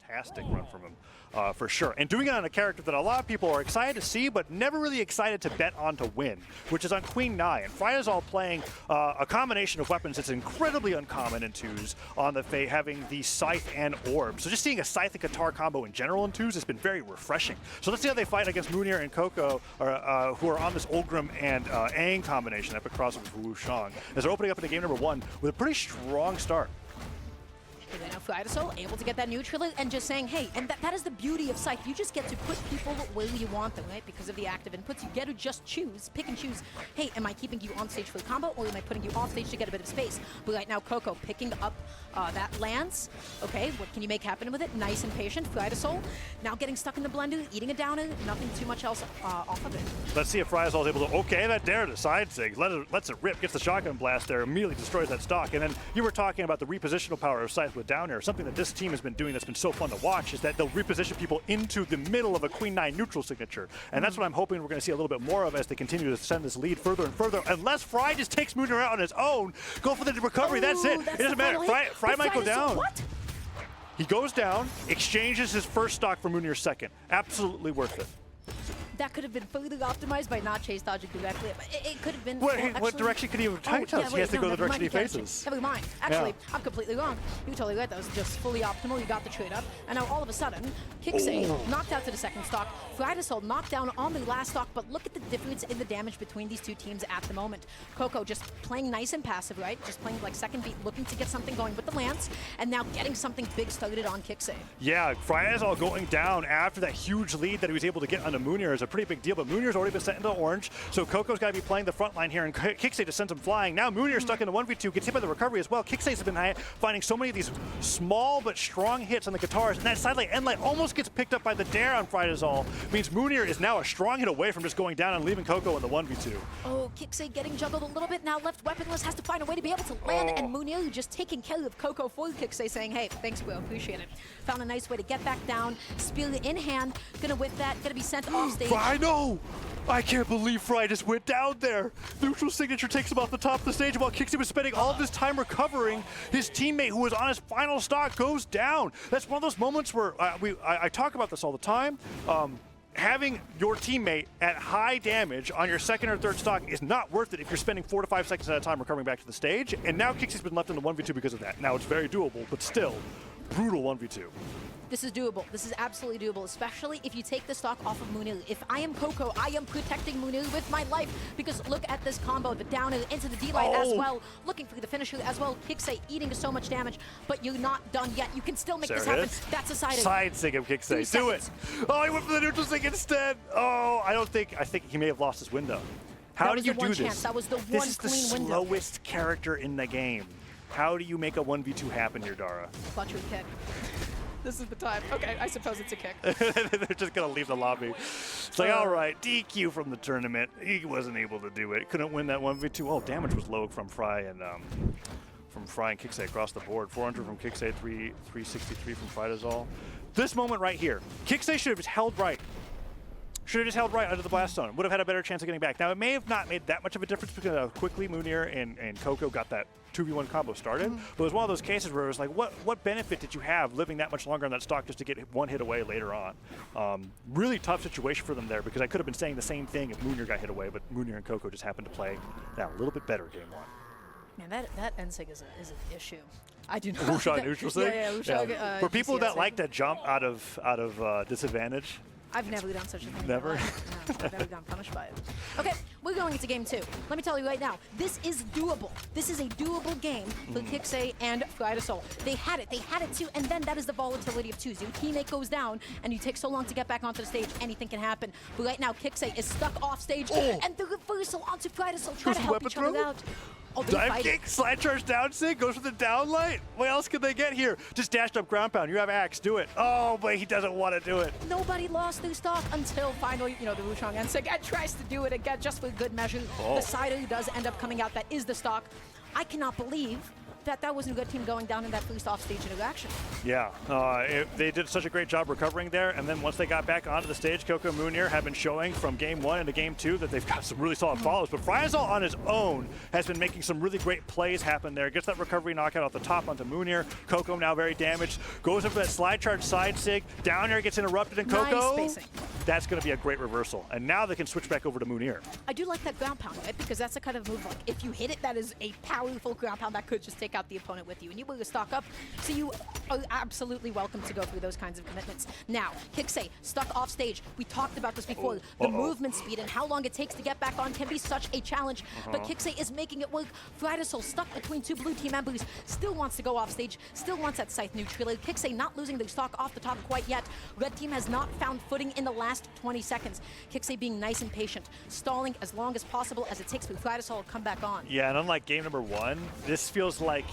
fantastic run from him, for sure. And doing it on a character that a lot of people are excited to see, but never really excited to bet on to win, which is on Queen Nai. And FryDasOle playing a combination of weapons that's incredibly uncommon in twos on the Fae, having the Scythe and Orb. So just seeing a Scythe and Guitar combo in general in twos has been very refreshing. So let's see how they fight against Mounir and Koko, who are on this Ulgrim and Aang combination, epic crossover for Wu Shang, as they're opening up into game number 1 with a pretty strong start. And then FryDasOle able to get that neutral and just saying, hey, and that is the beauty of Scythe. You just get to put people where you want them, right? Because of the active inputs, you get to just choose, pick and choose. Hey, am I keeping you on stage for the combo, or am I putting you off stage to get a bit of space? But right now, Koko picking up that lance. Okay, what can you make happen with it? Nice and patient. FryDasOle now getting stuck in the blender, eating a downer, nothing too much else off of it. Let's see if FryDasOle is able to, okay, that dare to side sig, lets it rip, gets the shotgun blast there, immediately destroys that stock. And then you were talking about the repositional power of Scythe with down air. Something that this team has been doing that's been so fun to watch is that they'll reposition people into the middle of a Queen 9 neutral signature. And that's what I'm hoping we're going to see a little bit more of as they continue to send this lead further and further. Unless Fry just takes Mounir out on his own, go for the recovery, that's it. It doesn't matter. Fry might go down. What? He goes down, exchanges his first stock for Mounir's second. Absolutely worth it. That could have been further optimized by not chase dodging directly. It could have been. What direction could he have taken? He has to go the direction he faces. Never mind. Actually, I'm completely wrong. You're totally right. That was just fully optimal. You got the trade up, and now all of a sudden, KiXe knocked out to the second stock. FryDasOle knocked down on the last stock, but look at the difference in the damage between these two teams at the moment. Koko just playing nice and passive, right? Just playing like second beat, looking to get something going with the lance, and now getting something big started on KiXe. Yeah, FryDasOle going down after that huge lead that he was able to get on the Mounir is a pretty big deal, but Mounir's already been sent into orange, so Koko's got to be playing the front line here, and KiXe just sends him flying. Now Mounir stuck in the 1v2, gets hit by the recovery as well. KiXe's been finding so many of these small but strong hits on the guitars, and that side light end light almost gets picked up by the dare on FryDasOle. Means Mounir is now a strong hit away from just going down and leaving Koko in the 1v2. Oh, KiXe getting juggled a little bit, now left weaponless, has to find a way to be able to land, and Mounir just taking care of Koko for KiXe, saying, hey, thanks bro, appreciate it. Found a nice way to get back down, spear in hand, gonna whip that, gonna be sent off stage. I know! I can't believe Fry just went down there. Neutral signature takes him off the top of the stage while KiXe was spending all of this time recovering. His teammate, who was on his final stock, goes down. That's one of those moments where I talk about this all the time. Having your teammate at high damage on your second or third stock is not worth it if you're spending 4 to 5 seconds at a time recovering back to the stage. And now KiXe's been left in the 1v2 because of that. Now it's very doable, but still, brutal 1v2. This is doable. This is absolutely doable, especially if you take the stock off of Mounir. If I am Koko, I am protecting Mounir with my life, because look at this combo, the down into the D-light as well, looking for the finisher as well. KiXe eating so much damage, but you're not done yet. You can still make this happen. That's a side sig of KiXe. Do it. Oh, he went for the neutral sig instead. Oh, I think he may have lost his window. How do you do this? That was the one clean window. This is the slowest character in the game. How do you make a 1v2 happen here, Dara? Clutch with kick. This is the time. Okay, I suppose it's a kick. They're just going to leave the lobby. It's like, all right, DQ from the tournament. He wasn't able to do it. Couldn't win that 1v2. Oh, damage was low from Fry and KiXe across the board. 400 from KiXe, 363 from FryDasOle. This moment right here, KiXe should have just held right. Should have just held right under the blast zone. Would have had a better chance of getting back. Now, it may have not made that much of a difference because how quickly Mounir and Koko got that 2v1 combo started. But it was one of those cases where it was like, what benefit did you have living that much longer on that stock just to get one hit away later on? Really tough situation for them there, because I could have been saying the same thing if Mounir got hit away, but Mounir and Koko just happened to play a little bit better game one. Man, that end sig is an issue. I do not. Wushang neutral sig? Yeah. For people that like to jump out of disadvantage, I've never done such a thing. Never? No, I've never gotten punished by it. Okay, we're going into game 2. Let me tell you right now, this is doable. This is a doable game for KiXe and FryDasOle. They had it too, and then that is the volatility of twos. Your teammate goes down, and you take so long to get back onto the stage, anything can happen. But right now, KiXe is stuck off stage, and the reversal onto FryDasOle, trying to help each other out. Oh, dive kick, slide charge down sig, goes for the down light. What else can they get here? Just dashed up ground pound. You have axe, do it. Oh, but he doesn't want to do it. Nobody lost their stock until finally, the Wushang end sig tries to do it again just for good measure. The side who does end up coming out, that is the stock. I cannot believe that wasn't a good team going down in that first offstage interaction. Yeah, they did such a great job recovering there, and then once they got back onto the stage, Koko and Mounir have been showing from game 1 into game 2 that they've got some really solid follows, but FryDasOle on his own has been making some really great plays happen there. Gets that recovery knockout off the top onto Mounir. Koko now very damaged, goes up for that slide charge side sig, down there gets interrupted, and Koko, nice spacing. That's going to be a great reversal, and now they can switch back over to Mounir. I do like that ground pound, right? Because that's the kind of move, like, if you hit it, that is a powerful ground pound that could just take out the opponent with you, and you will stock up, so you are absolutely welcome to go through those kinds of commitments. Now, KiXe, stuck off stage. We talked about this before. The movement speed and how long it takes to get back on can be such a challenge, but KiXe is making it work. FryDasOle stuck between two blue team members, still wants to go off stage, still wants that scythe neutral. KiXe not losing their stock off the top quite yet. Red team has not found footing in the last 20 seconds. KiXe being nice and patient, stalling as long as possible as it takes for FryDasOle to come back on. Yeah, and unlike game number 1, this feels like,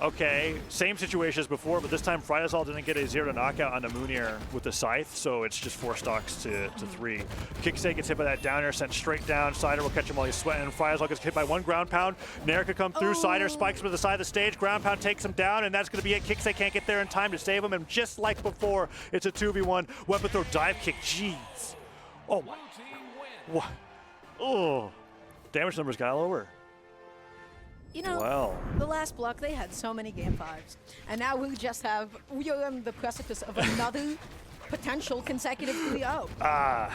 okay, same situation as before, but this time FryDasOle didn't get a 0 to knockout onto Mounir with the scythe, so it's just 4 stocks to 3. KiXe gets hit by that down air, sent straight down. Cider will catch him while he's sweating. FryDasOle gets hit by 1 ground pound. Nair could come through. Cider spikes him to the side of the stage. Ground pound takes him down, and that's going to be it. KiXe can't get there in time to save him, and just like before, it's a 2v1. Weapon throw dive kick. Jeez. Oh my. What? Oh. Damage numbers got lower. You know, the last block, they had so many game 5s. And now we are on the precipice of another potential consecutive 3-0.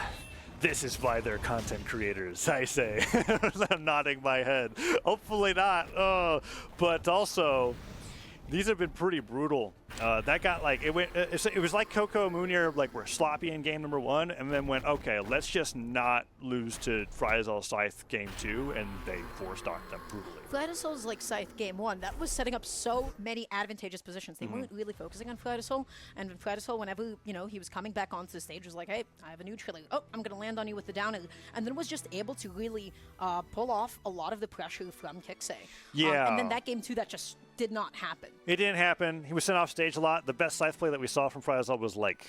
This is why they're content creators, I say. I'm nodding my head. Hopefully not. But also, these have been pretty brutal. That got like, it was like Koko and Mounir like were sloppy in game number 1 and then went, okay, let's just not lose to FryDasOle Scythe game 2, and they 4-stocked them brutally. FryDasOle's like Scythe game 1, that was setting up so many advantageous positions. They weren't really focusing on FryDasOle, and FryDasOle, whenever, you know, he was coming back onto the stage, was like, hey, I have a neutral. Oh, I'm gonna land on you with the down air. And then was just able to really pull off a lot of the pressure from KiXe. Yeah. And then that game 2, that just did not happen. It didn't happen. He was sent off stage a lot. The best scythe play that we saw from FryDasOle was like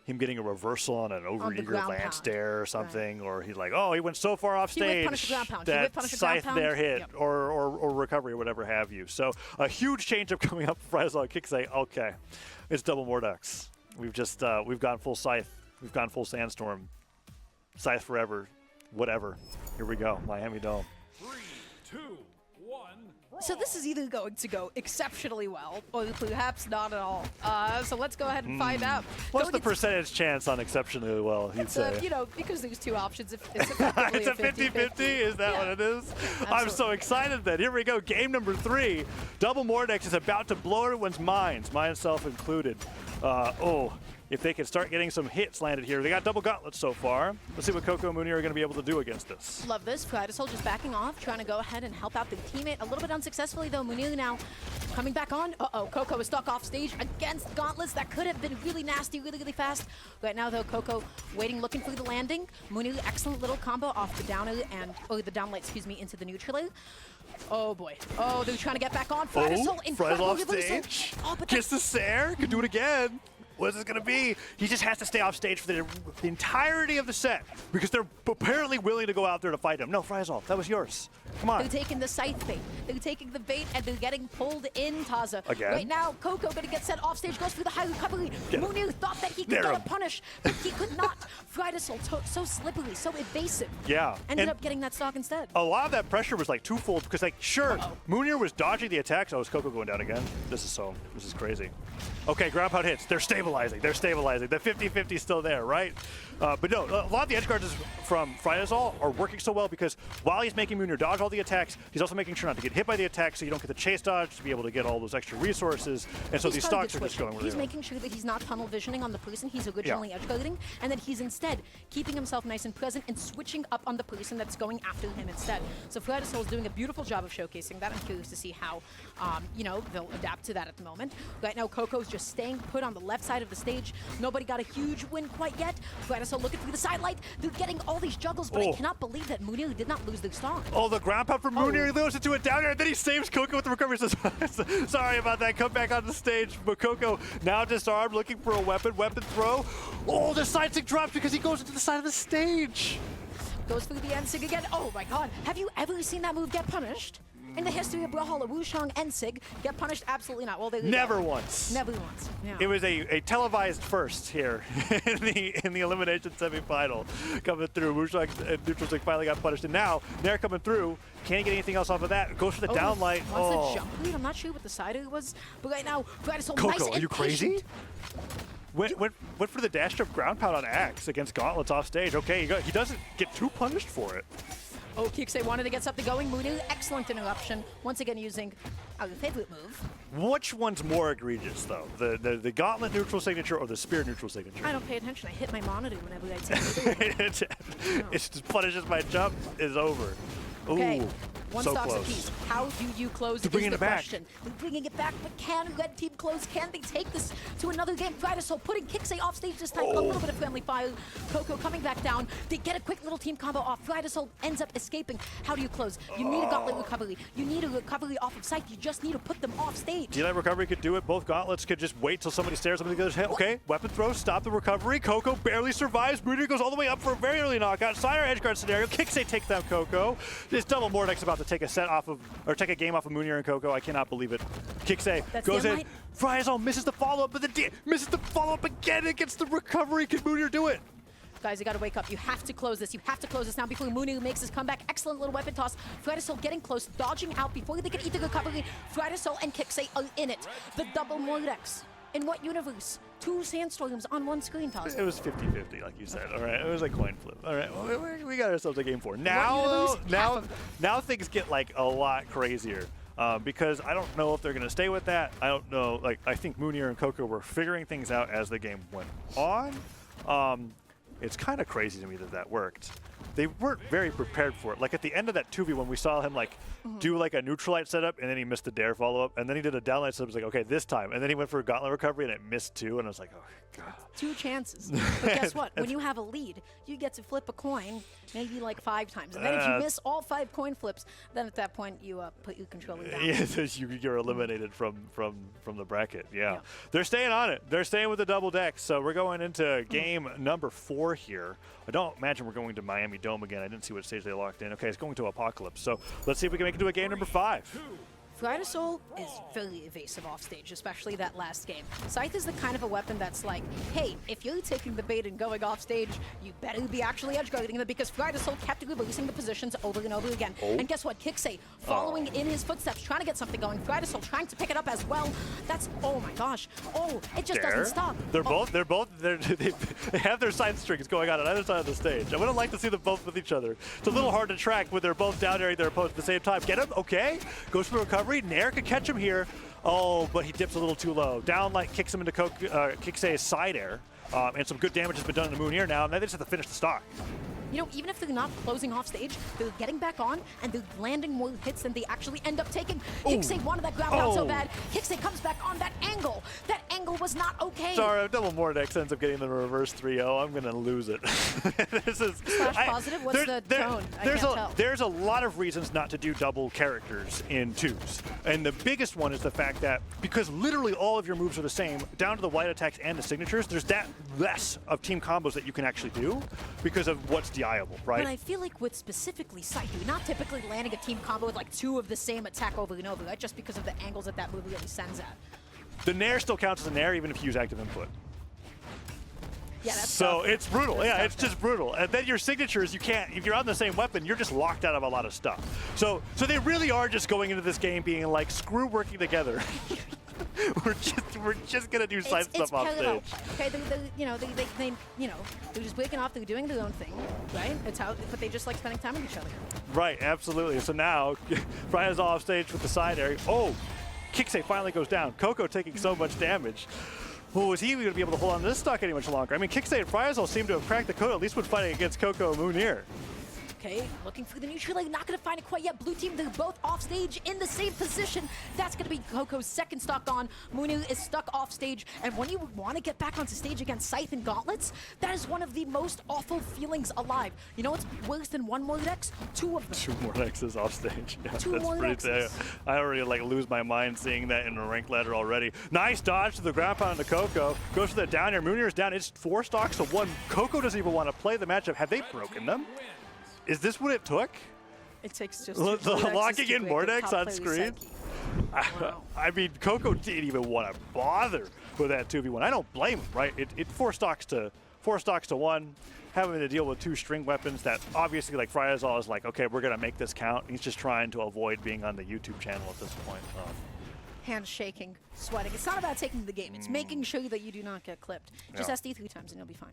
him getting a reversal on an overeager lance dare or something, or he's like, oh, he went so far off stage that scythe there hit, or recovery or whatever have you. So a huge change up coming up for FryDasOle and KiXe. Okay, it's double Mordex. We've just we've gone full scythe. We've gone full sandstorm. Scythe forever. Whatever. Here we go. Miami Dome. 3, 2, 1. So this is either going to go exceptionally well, or perhaps not at all. So let's go ahead and find out. What's the percentage chance on exceptionally well, you'd say? You know, because there's 2 options. It's effectively it's a 50-50? Is that what it is? Absolutely. I'm so excited then. Here we go. Game number 3. Double Mordex is about to blow everyone's minds, myself included. If they can start getting some hits landed here. They got double gauntlets so far. Let's see what Koko and Mounir are going to be able to do against this. Love this. FryDasOle just backing off, trying to go ahead and help out their teammate. A little bit unsuccessfully, though. Mounir now coming back on. Koko is stuck off stage against gauntlets. That could have been really nasty, really, really fast. Right now, though, Koko waiting, looking for the landing. Mounir, excellent little combo off the downer the downlight, excuse me, into the neutral. Oh boy. Oh, they're trying to get back on. FryDasOle incredible off stage. Gets the Sair. Could do it again. What is this going to be? He just has to stay off stage for the entirety of the set because they're apparently willing to go out there to fight him. No, FryDasOle, that was yours. Come on. They're taking the scythe bait. They're taking the bait, and they're getting pulled in, Taza. Again? Right now, Koko going to get sent off stage, goes through the high recovery. Mounir thought that he could get a punish, but he could not. FryDasOle, so slippery, so evasive. Yeah. Ended up getting that stock instead. A lot of that pressure was like twofold because, like, sure, Mounir was dodging the attacks. Oh, is Koko going down again? This is crazy. Okay, ground pound hits. They're stabilizing. The 50-50 is still there, right? But no, a lot of the edge guards from FryDasOle are working so well because while he's making Mounir dodge all the attacks, he's also making sure not to get hit by the attacks so you don't get the chase dodge to be able to get all those extra resources. And so these stocks are just going really well. He's making sure that he's not tunnel visioning on the person he's originally edge guarding, and that he's instead keeping himself nice and present and switching up on the person that's going after him instead. So FryDasOle is doing a beautiful job of showcasing that. I'm curious to see how, they'll adapt to that at the moment. Right now, Koko's just staying put on the left side of the stage. Nobody got a huge win quite yet. FryDasOle looking through the sidelight. They're getting all these juggles, but I cannot believe that Mounir did not lose their stock. Oh, the ground pound from Mounir. He loses into a down air, and then he saves Koko with the recovery. Says, sorry about that. Come back on the stage. But Koko now disarmed, looking for a weapon throw. Oh, the side stick drops because he goes into the side of the stage. Goes through the end sig again. Oh my god. Have you ever seen that move get punished? In the history of Brawlhalla, Wushang and Sig get punished? Absolutely not. Well, they Never once. Never once. Yeah. It was a televised first here in the elimination semifinal coming through. Wushang and Neutral Sig finally got punished, and now they're coming through. Can't get anything else off of that. Goes for the downlight. Wants the jump lead. I'm not sure what the side it was, but right now, FryDasOle, Koko, nice are you crazy? patient. Went for the dash jump ground pound on Axe against Gauntlets off stage. Okay, he doesn't get too punished for it. Oh, KiXe wanted to get something going. Mounir, excellent interruption. Once again using our favorite move. Which one's more egregious, though? The Gauntlet neutral signature or the Spear neutral signature? I don't pay attention. I hit my monitor whenever I take it. It just punishes my jump. Is over. Okay. Ooh, One so stock's close. apiece. How do you close They're bringing is the it back. question. They're bringing it back, but can Red Team close? Can they take this to another game? FryDasOle putting KiXe off stage this time. A little bit of friendly fire. Koko coming back down. They get a quick little team combo off. FryDasOle ends up escaping. How do you close? You need a gauntlet recovery. You need a recovery off of Scythe. You just need to put them off stage. D-Light recovery could do it. Both gauntlets could just wait till somebody stares somebody goes, hey, okay, weapon throw, stop the recovery. Koko barely survives. Mounir goes all the way up for a very early knockout. Signer edgeguard scenario. KiXe takes down Koko. This double Mordex about to take a set off of, or take a game off of Mounir and Koko. I cannot believe it. KiXe goes in. FryDasOle misses the follow-up, but misses the follow-up again against the recovery. Can Mounir do it? Guys, you gotta wake up. You have to close this. You have to close this now before Mounir makes his comeback. Excellent little weapon toss. FryDasOle getting close, dodging out before they can eat the recovery. FryDasOle and KiXe are in it. The double Mordex. In what universe? 2 sandstorms on 1 screen toss. It was 50-50, like you said. All right, it was a coin flip. All right, well, we got ourselves a game 4. Now things get like a lot crazier. Because I don't know if they're going to stay with that. I don't know. Like, I think Mounir and Koko were figuring things out as the game went on. It's kind of crazy to me that worked. They weren't very prepared for it. Like at the end of that 2v1, we saw him like do like a neutralite setup, and then he missed the dare follow-up, and then he did a downlight setup. It was like, okay, this time. And then he went for a gauntlet recovery, and it missed too, and I was like, oh, God. 2 chances. But guess what? When you have a lead, you get to flip a coin maybe like 5 times. And then if you miss all 5 coin flips, then at that point you put your controller down. Yeah, you're eliminated from the bracket. Yeah. They're staying on it. They're staying with the double deck. So we're going into game number 4 here. I don't imagine we're going to Miami Dome again. I didn't see what stage they locked in. Okay, it's going to Apocalypse. So let's see if we can make it to a game number 5. FryDasOle is very evasive off stage, especially that last game. Scythe is the kind of a weapon that's like, hey, if you're taking the bait and going off stage, you better be actually edge guarding them, because FryDasOle kept releasing the positions over and over again. And guess what? KiXe following in his footsteps, trying to get something going. FryDasOle trying to pick it up as well. That's, oh my gosh. Oh, it just doesn't stop. They have their side strings going on either side of the stage. I would have liked to see them both with each other. It's a little hard to track when they're both down airing their opponent at the same time. Get him, okay. Goes for the recovery. Nair could catch him here. Oh, but he dips a little too low. Downlight kicks him into KiXe's side air. And some good damage has been done to Mounir now. Now they just have to finish the stock. You know, even if they're not closing off stage, they're getting back on and they're landing more hits than they actually end up taking. KiXe wanted that grab out so bad. KiXe comes back on that angle. That angle was not okay. Sorry, double Mordex ends up getting the reverse 3-0. I'm going to lose it. This is positive? What's the tone? I can't tell. There's a lot of reasons not to do double characters in 2s. And the biggest one is the fact that because literally all of your moves are the same, down to the white attacks and the signatures, there's that less of team combos that you can actually do because of what's DIable, right? But I feel like with specifically Scythe, you're not typically landing a team combo with like 2 of the same attack over and over, right? Just because of the angles that move really sends at. The Nair still counts as a Nair even if you use active input. Yeah, that's so tough. it's brutal. That's yeah, tough, it's just brutal. And then your signatures, you can't, if you're on the same weapon, you're just locked out of a lot of stuff. So they really are just going into this game being like, screw working together. we're just gonna do side stuff off stage. Okay, they're just waking off. They're doing their own thing, right? It's how, but they just like spending time with each other. Right, absolutely. So now, Brian's off stage with the side area. Oh, KiXe finally goes down. Koko taking so much damage. Oh, is he going to be able to hold on to this stock any much longer? I mean, KiXe and FryDasOle seem to have cracked the code, at least when fighting against Koko and Mounir. Okay, looking for the neutral leg, not gonna find it quite yet. Blue team, they're both off stage in the same position. That's gonna be Koko's second stock on. Mounir is stuck off stage, and when you want to get back onto stage against Scythe and Gauntlets, that is one of the most awful feelings alive. You know what's worse than 1 Mordex? 2 of them. 2 Mordexes off stage. Yeah, 2 that's Mordexes. pretty. I already like lose my mind seeing that in the rank ladder already. Nice dodge to the ground pound to Koko. Goes for the down air. Mounir's down. It's 4 stocks to 1. Koko doesn't even want to play the matchup. Have they broken them? Is this what it took? It takes just The Mordex locking to in break the Mordex top on player's screen? psyche. Wow. I mean, Koko didn't even want to bother with that 2v1. I don't blame him, right? It four stocks to one, having to deal with 2 string weapons that obviously, like FryDasOle is like, okay, we're gonna make this count. He's just trying to avoid being on the YouTube channel at this point. Hands shaking, sweating. It's not about taking the game. It's making sure that you do not get clipped. Just Yeah. SD 3 times and you'll be fine.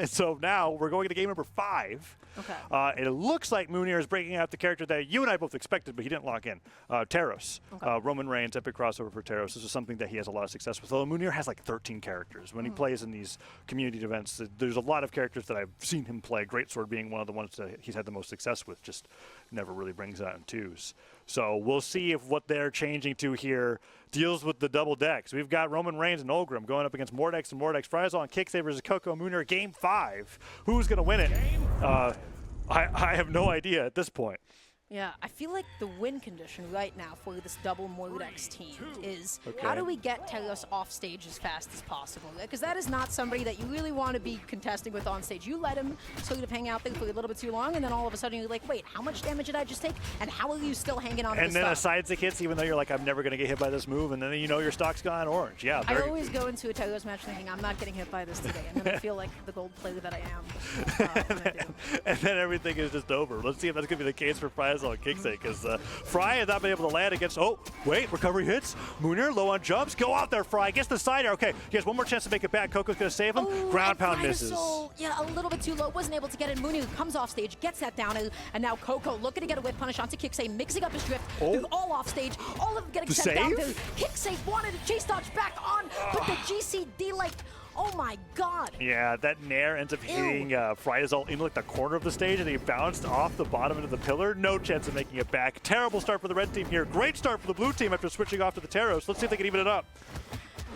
So now we're going to game number 5. Okay. It looks like Mounir is breaking out the character that you and I both expected, but he didn't lock in. Taros. Okay. Roman Reigns, epic crossover for Taros. This is something that he has a lot of success with. Although Mounir has like 13 characters. When he plays in these community events, there's a lot of characters that I've seen him play. Greatsword being one of the ones that he's had the most success with, just never really brings out in 2s. So we'll see if what they're changing to here deals with the double decks. We've got Roman Reigns and Olgrim going up against Mordex and Mordex. FryDasOle and KiXe versus Koko Mounir. Game 5. Who's going to win it? I have no idea at this point. Yeah, I feel like the win condition right now for this double Mordex team is how do we get Taros off stage as fast as possible? Because that is not somebody that you really want to be contesting with on stage. You let him sort of hang out there for a little bit too long, and then all of a sudden you're like, wait, how much damage did I just take? And how are you still hanging on to And this then a stuff? side stick hits, even though you're like, I'm never going to get hit by this move, and then you know your stock's gone orange. Yeah, I very always go into a Taros match thinking, I'm not getting hit by this today, and then I feel like the gold player that I am. When I do. and then everything is just over. Let's see if that's going to be the case for FryDasOle and KiXe, because Fry has not been able to land against. Oh, wait, recovery hits. Mounir low on jumps. Go out there, Fry. Gets the side air. Okay, he has one more chance to make it back. Koko's going to save him. Oh, Ground and pound misses. FryDasOle, yeah, a little bit too low. Wasn't able to get it. Mounir comes off stage, gets that down, and now Koko looking to get a whip punish onto KiXe, mixing up his drift. They're all off stage. All of them getting The sent down. save? KiXe wanted to chase dodge back on, but the GCD, like, oh my god. Yeah, that Nair ends up hitting FryDasOle in like the corner of the stage, and he bounced off the bottom into the pillar. No chance of making it back. Terrible start for the red team here. Great start for the blue team after switching off to the Taros. Let's see if they can even it up.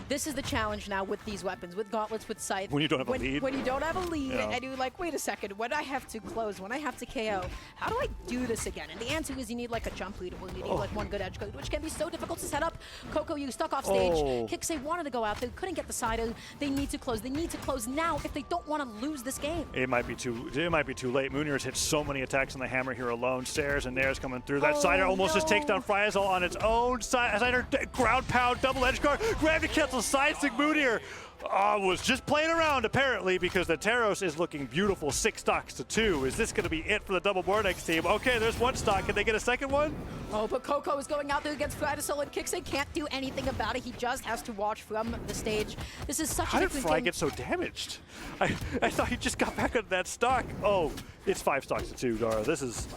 This is the challenge now with these weapons, with gauntlets, with scythe. When you don't have a lead. When you don't have a lead, Yeah. and you're like, wait a second, when I have to close, when I have to KO, how do I do this again? And the answer is you need like a jump lead, or you need like one good edge guard, which can be so difficult to set up. Koko, you stuck off stage. KiXe wanted to go out there, couldn't get the side. They need to close. They need to close now if they don't want to lose this game. It might be too late. Mounir's hit so many attacks on the hammer here alone. Stairs and Nairs coming through. That sider almost just takes down FryDasOle on its own. Sider ground pound, double edge guard. Gravity cancel side stick. Mounir was just playing around apparently because the Taros is looking beautiful. 6 stocks to 2. Is this going to be it for the double Mordex team? Okay, there's one stock. Can they get a second one? Oh, but Koko is going out there against FryDasOle, and KiXe can't do anything about it. He just has to watch from the stage. This is such How a did different Fry game. get so damaged? I thought he just got back on that stock. Oh, it's 5 stocks to 2, Dara. This is...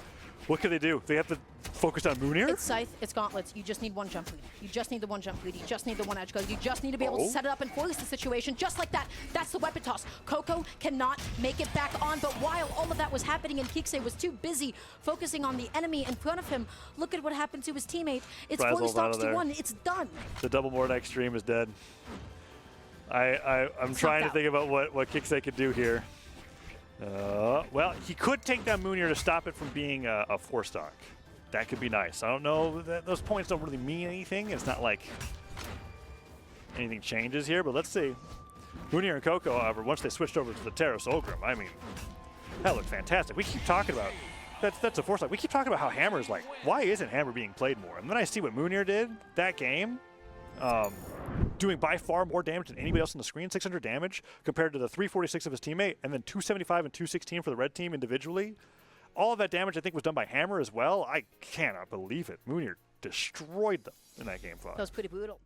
What can they do? They have to focus on Mounir? It's scythe, it's gauntlets. You just need one jump lead. You just need the one jump lead. You just need the one edge guard. You just need to be able to set it up and force the situation just like that. That's the weapon toss. Koko cannot make it back on, but while all of that was happening and KiXe was too busy focusing on the enemy in front of him, look at what happened to his teammate. It's 4 FryDasOle's out stocks of to there. 1. It's done. The double Mordex stream is dead. I'm trying to out. think about what KiXe could do here. Well, he could take down Mounir to stop it from being a 4-stock. That could be nice. I don't know. Those points don't really mean anything. It's not like anything changes here, but let's see. Mounir and Koko, however, once they switched over to the Taros Olgrim, I mean, that looked fantastic. We keep talking about that's a 4-stock. We keep talking about how Hammer's like, why isn't Hammer being played more? And then I see what Mounir did that game. Doing by far more damage than anybody else on the screen, 600 damage compared to the 346 of his teammate, and then 275 and 216 for the red team individually. All of that damage, I think, was done by Hammer as well. I cannot believe it. Mounir destroyed them in that game 5. That was pretty brutal.